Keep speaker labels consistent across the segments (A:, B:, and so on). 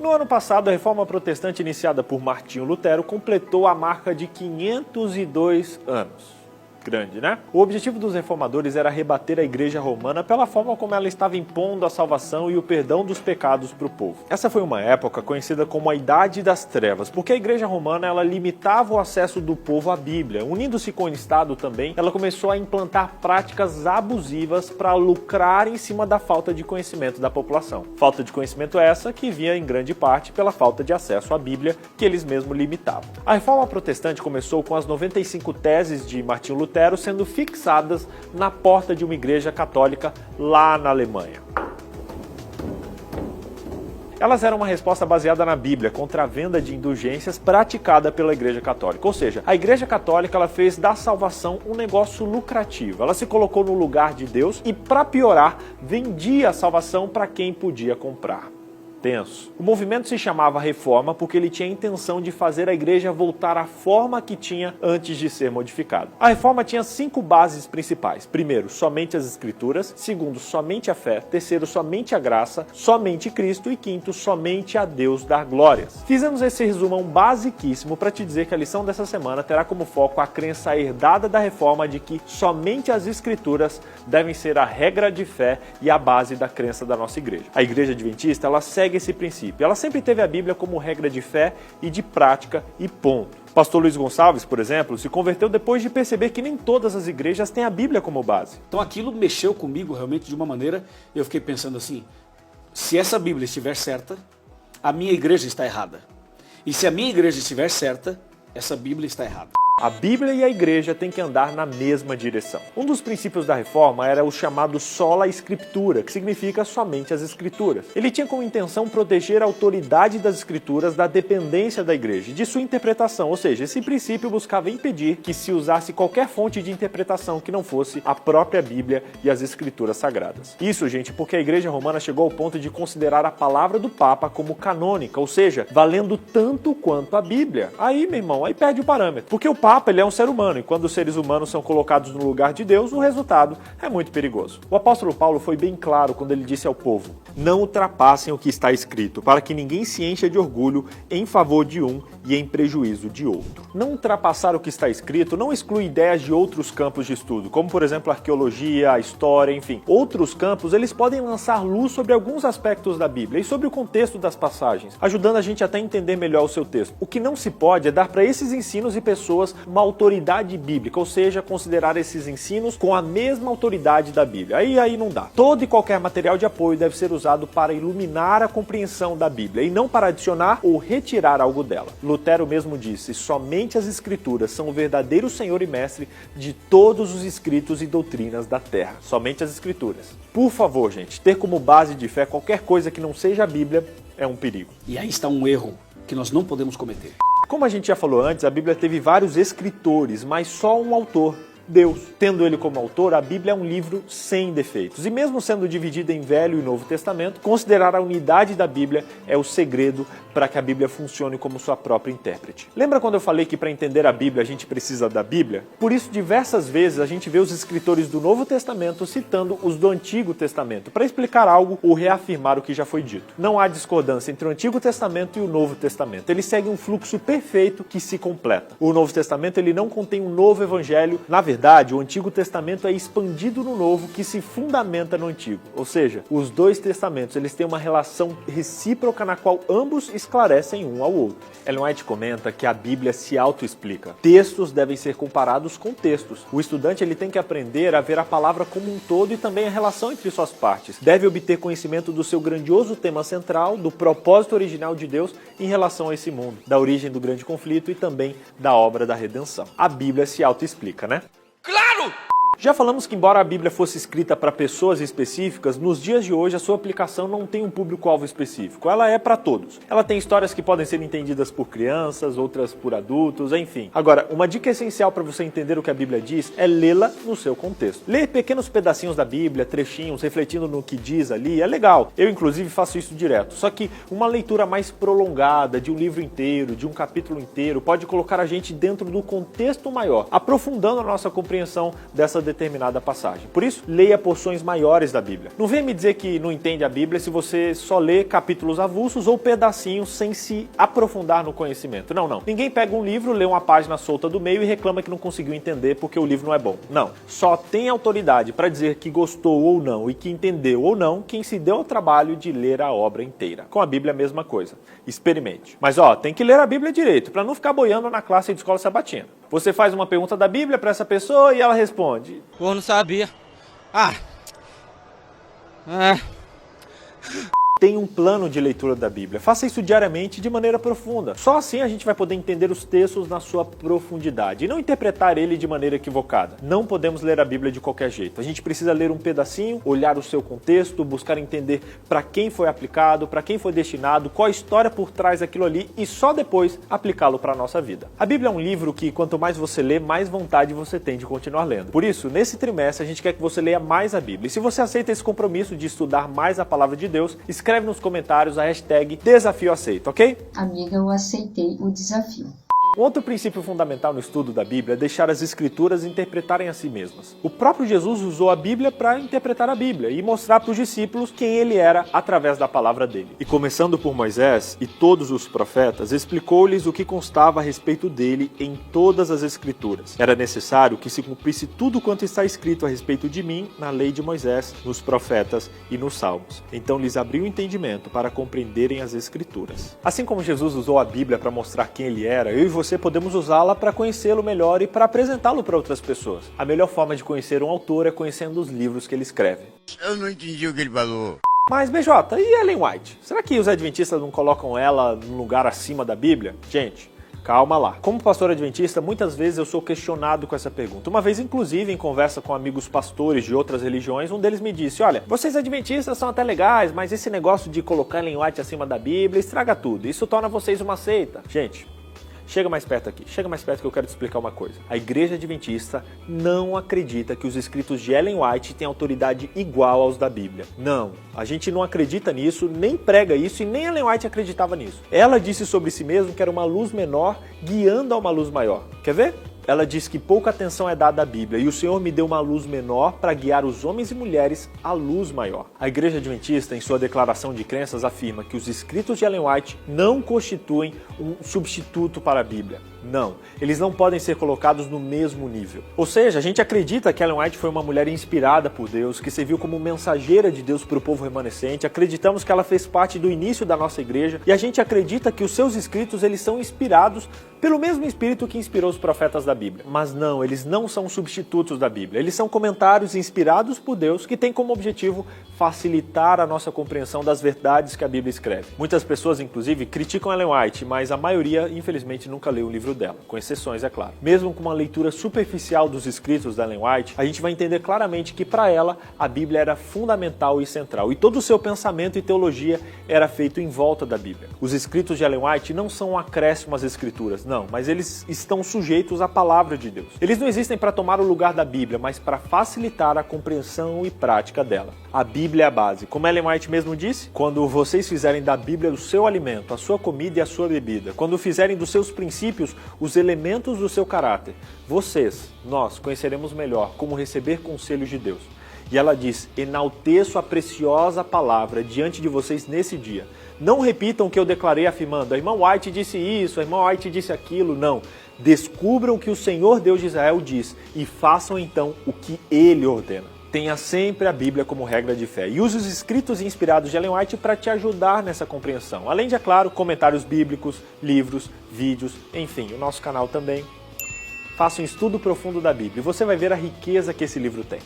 A: No ano passado, a reforma protestante iniciada por Martinho Lutero completou a marca de 502 anos. Grande, né? O objetivo dos reformadores era rebater a Igreja Romana pela forma como ela estava impondo a salvação e o perdão dos pecados para o povo. Essa foi uma época conhecida como a Idade das Trevas, porque a Igreja Romana ela limitava o acesso do povo à Bíblia. Unindo-se com o Estado também, ela começou a implantar práticas abusivas para lucrar em cima da falta de conhecimento da população. Falta de conhecimento essa que vinha em grande parte pela falta de acesso à Bíblia, que eles mesmos limitavam. A reforma protestante começou com as 95 teses de Martinho Lutero sendo fixadas na porta de uma igreja católica lá na Alemanha. Elas eram uma resposta baseada na Bíblia contra a venda de indulgências praticada pela Igreja Católica. Ou seja, a Igreja Católica ela fez da salvação um negócio lucrativo. Ela se colocou no lugar de Deus e, para piorar, vendia a salvação para quem podia comprar. Tenso. O movimento se chamava Reforma porque ele tinha a intenção de fazer a igreja voltar à forma que tinha antes de ser modificada. A Reforma tinha 5 bases principais. Primeiro, somente as Escrituras. Segundo, somente a fé. Terceiro, somente a graça. Somente Cristo. E quinto, somente a Deus dar glórias. Fizemos esse resumão basiquíssimo para te dizer que a lição dessa semana terá como foco a crença herdada da Reforma de que somente as Escrituras devem ser a regra de fé e a base da crença da nossa igreja. A Igreja Adventista, ela segue esse princípio. Ela sempre teve a Bíblia como regra de fé e de prática e ponto. O pastor Luiz Gonçalves, por exemplo, se converteu depois de perceber que nem todas as igrejas têm a Bíblia como base.
B: Então aquilo mexeu comigo realmente de uma maneira, eu fiquei pensando assim, se essa Bíblia estiver certa, a minha igreja está errada. E se a minha igreja estiver certa, essa Bíblia está errada.
A: A Bíblia e a igreja têm que andar na mesma direção. Um dos princípios da reforma era o chamado sola scriptura, que significa somente as escrituras. Ele tinha como intenção proteger a autoridade das escrituras da dependência da igreja e de sua interpretação, ou seja, esse princípio buscava impedir que se usasse qualquer fonte de interpretação que não fosse a própria Bíblia e as escrituras sagradas. Isso, gente, porque a igreja romana chegou ao ponto de considerar a palavra do Papa como canônica, ou seja, valendo tanto quanto a Bíblia. Aí, meu irmão, aí perde o parâmetro, porque o Papa ele é um ser humano, e quando os seres humanos são colocados no lugar de Deus, o resultado é muito perigoso. O apóstolo Paulo foi bem claro quando ele disse ao povo: não ultrapassem o que está escrito, para que ninguém se encha de orgulho em favor de um e em prejuízo de outro. Não ultrapassar o que está escrito não exclui ideias de outros campos de estudo, como por exemplo a arqueologia, a história, enfim. Outros campos, eles podem lançar luz sobre alguns aspectos da Bíblia e sobre o contexto das passagens, ajudando a gente até a entender melhor o seu texto. O que não se pode é dar para esses ensinos e pessoas uma autoridade bíblica, ou seja, considerar esses ensinos com a mesma autoridade da Bíblia. Aí não dá. Todo e qualquer material de apoio deve ser usado para iluminar a compreensão da Bíblia e não para adicionar ou retirar algo dela. Lutero mesmo disse: somente as Escrituras são o verdadeiro Senhor e Mestre de todos os escritos e doutrinas da terra. Somente as Escrituras. Por favor, gente, ter como base de fé qualquer coisa que não seja a Bíblia é um perigo.
B: E aí está um erro que nós não podemos cometer.
A: Como a gente já falou antes, a Bíblia teve vários escritores, mas só um autor, Deus. Tendo ele como autor, a Bíblia é um livro sem defeitos. E mesmo sendo dividida em Velho e Novo Testamento, considerar a unidade da Bíblia é o segredo para que a Bíblia funcione como sua própria intérprete. Lembra quando eu falei que para entender a Bíblia a gente precisa da Bíblia? Por isso, diversas vezes a gente vê os escritores do Novo Testamento citando os do Antigo Testamento para explicar algo ou reafirmar o que já foi dito. Não há discordância entre o Antigo Testamento e o Novo Testamento. Eles seguem um fluxo perfeito que se completa. O Novo Testamento ele não contém um novo evangelho. Na verdade, o Antigo Testamento é expandido no Novo que se fundamenta no Antigo. Ou seja, os dois testamentos eles têm uma relação recíproca na qual ambos esclarecem um ao outro. Ellen White comenta que a Bíblia se autoexplica. Textos devem ser comparados com textos. O estudante ele tem que aprender a ver a palavra como um todo e também a relação entre suas partes. Deve obter conhecimento do seu grandioso tema central, do propósito original de Deus em relação a esse mundo, da origem do grande conflito e também da obra da redenção. A Bíblia se autoexplica, né?
B: Claro!
A: Já falamos que, embora a Bíblia fosse escrita para pessoas específicas, nos dias de hoje a sua aplicação não tem um público-alvo específico. Ela é para todos. Ela tem histórias que podem ser entendidas por crianças, outras por adultos, enfim. Agora, uma dica essencial para você entender o que a Bíblia diz é lê-la no seu contexto. Ler pequenos pedacinhos da Bíblia, trechinhos, refletindo no que diz ali, é legal. Eu, inclusive, faço isso direto. Só que uma leitura mais prolongada, de um livro inteiro, de um capítulo inteiro, pode colocar a gente dentro do contexto maior, aprofundando a nossa compreensão dessa determinada passagem. Por isso, leia porções maiores da Bíblia. Não venha me dizer que não entende a Bíblia se você só lê capítulos avulsos ou pedacinhos sem se aprofundar no conhecimento. Não, não. Ninguém pega um livro, lê uma página solta do meio e reclama que não conseguiu entender porque o livro não é bom. Não. Só tem autoridade para dizer que gostou ou não e que entendeu ou não quem se deu ao trabalho de ler a obra inteira. Com a Bíblia é a mesma coisa. Experimente. Mas tem que ler a Bíblia direito, para não ficar boiando na classe de escola sabatina. Você faz uma pergunta da Bíblia para essa pessoa e ela responde:
C: "Pô, não sabia."
A: Tenha um plano de leitura da Bíblia. Faça isso diariamente de maneira profunda. Só assim a gente vai poder entender os textos na sua profundidade e não interpretar ele de maneira equivocada. Não podemos ler a Bíblia de qualquer jeito. A gente precisa ler um pedacinho, olhar o seu contexto, buscar entender para quem foi aplicado, para quem foi destinado, qual a história por trás daquilo ali e só depois aplicá-lo para a nossa vida. A Bíblia é um livro que quanto mais você lê, mais vontade você tem de continuar lendo. Por isso, nesse trimestre a gente quer que você leia mais a Bíblia. E se você aceita esse compromisso de estudar mais a palavra de Deus, escreve nos comentários a hashtag Desafio Aceito, ok?
D: Amiga, eu aceitei o desafio.
A: Um outro princípio fundamental no estudo da Bíblia é deixar as Escrituras interpretarem a si mesmas. O próprio Jesus usou a Bíblia para interpretar a Bíblia e mostrar para os discípulos quem ele era através da palavra dele. E começando por Moisés e todos os profetas, explicou-lhes o que constava a respeito dele em todas as Escrituras. Era necessário que se cumprisse tudo quanto está escrito a respeito de mim na lei de Moisés, nos profetas e nos salmos. Então lhes abriu o entendimento para compreenderem as Escrituras. Assim como Jesus usou a Bíblia para mostrar quem ele era, eu e você podemos usá-la para conhecê-lo melhor e para apresentá-lo para outras pessoas. A melhor forma de conhecer um autor é conhecendo os livros que ele escreve.
E: Eu não entendi o que ele falou.
A: Mas, BJ, e Ellen White? Será que os adventistas não colocam ela num lugar acima da Bíblia? Gente, calma lá. Como pastor adventista, muitas vezes eu sou questionado com essa pergunta. Uma vez, inclusive, em conversa com amigos pastores de outras religiões, um deles me disse: olha, vocês adventistas são até legais, mas esse negócio de colocar Ellen White acima da Bíblia estraga tudo. Isso torna vocês uma seita. Gente, chega mais perto aqui, chega mais perto que eu quero te explicar uma coisa. A Igreja Adventista não acredita que os escritos de Ellen White têm autoridade igual aos da Bíblia. Não, a gente não acredita nisso, nem prega isso e nem Ellen White acreditava nisso. Ela disse sobre si mesma que era uma luz menor guiando a uma luz maior. Quer ver? Ela diz que pouca atenção é dada à Bíblia e o Senhor me deu uma luz menor para guiar os homens e mulheres à luz maior. A Igreja Adventista, em sua declaração de crenças, afirma que os escritos de Ellen White não constituem um substituto para a Bíblia. Não, eles não podem ser colocados no mesmo nível. Ou seja, a gente acredita que Ellen White foi uma mulher inspirada por Deus, que serviu como mensageira de Deus para o povo remanescente, acreditamos que ela fez parte do início da nossa igreja e a gente acredita que os seus escritos eles são inspirados pelo mesmo Espírito que inspirou os profetas da Bíblia. Mas não, eles não são substitutos da Bíblia, eles são comentários inspirados por Deus que têm como objetivo facilitar a nossa compreensão das verdades que a Bíblia escreve. Muitas pessoas, inclusive, criticam Ellen White, mas a maioria, infelizmente, nunca leu o livro dela, com exceções, é claro. Mesmo com uma leitura superficial dos escritos da Ellen White, a gente vai entender claramente que para ela a Bíblia era fundamental e central, e todo o seu pensamento e teologia era feito em volta da Bíblia. Os escritos de Ellen White não são um acréscimo às escrituras, não, mas eles estão sujeitos à palavra de Deus. Eles não existem para tomar o lugar da Bíblia, mas para facilitar a compreensão e prática dela. A Bíblia é a base. Como Ellen White mesmo disse, quando vocês fizerem da Bíblia o seu alimento, a sua comida e a sua bebida, quando fizerem dos seus princípios os elementos do seu caráter, nós conheceremos melhor como receber conselhos de Deus. E ela diz: enalteço a preciosa palavra diante de vocês nesse dia. Não repitam o que eu declarei afirmando: a irmã White disse isso, a irmã White disse aquilo. Não. Descubram o que o Senhor Deus de Israel diz e façam então o que Ele ordena. Tenha sempre a Bíblia como regra de fé e use os escritos inspirados de Ellen White para te ajudar nessa compreensão. Além de, é claro, comentários bíblicos, livros, vídeos, enfim, o nosso canal também. Faça um estudo profundo da Bíblia e você vai ver a riqueza que esse livro tem.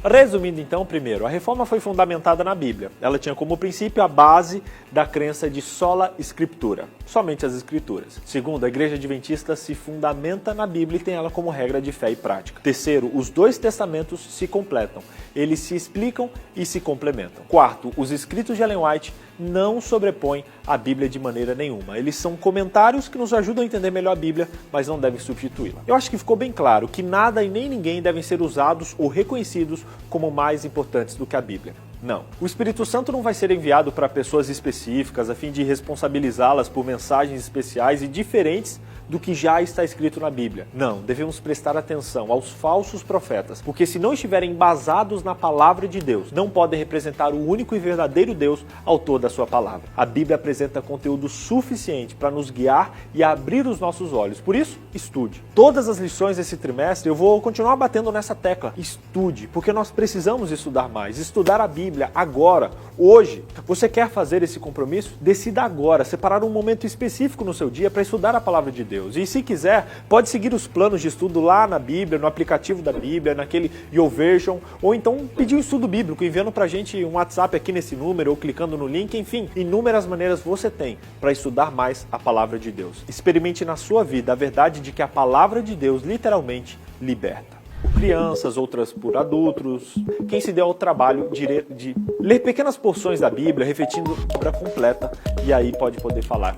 A: Resumindo então, primeiro, a reforma foi fundamentada na Bíblia. Ela tinha como princípio a base da crença de sola scriptura, somente as escrituras. Segundo, a Igreja Adventista se fundamenta na Bíblia e tem ela como regra de fé e prática. Terceiro, os dois testamentos se completam. Eles se explicam e se complementam. Quarto, os escritos de Ellen White não sobrepõem a Bíblia de maneira nenhuma. Eles são comentários que nos ajudam a entender melhor a Bíblia, mas não devem substituí-la. Eu acho que ficou bem claro que nada e nem ninguém devem ser usados ou reconhecidos como mais importantes do que a Bíblia. Não. O Espírito Santo não vai ser enviado para pessoas específicas a fim de responsabilizá-las por mensagens especiais e diferentes do que já está escrito na Bíblia. Não, devemos prestar atenção aos falsos profetas, porque se não estiverem embasados na palavra de Deus, não podem representar o único e verdadeiro Deus, autor da sua palavra. A Bíblia apresenta conteúdo suficiente para nos guiar e abrir os nossos olhos. Por isso, estude. Todas as lições desse trimestre eu vou continuar batendo nessa tecla. Estude, porque nós precisamos estudar mais. Estudar a Bíblia agora, hoje. Você quer fazer esse compromisso? Decida agora, separar um momento específico no seu dia para estudar a palavra de Deus. E se quiser, pode seguir os planos de estudo lá na Bíblia, no aplicativo da Bíblia, naquele YouVersion, ou então pedir um estudo bíblico, enviando pra gente um WhatsApp aqui nesse número, ou clicando no link, enfim, inúmeras maneiras você tem para estudar mais a palavra de Deus. Experimente na sua vida a verdade de que a palavra de Deus literalmente liberta. Por crianças, outras por adultos, quem se deu ao trabalho de ler pequenas porções da Bíblia, refletindo a obra completa, e aí pode poder falar.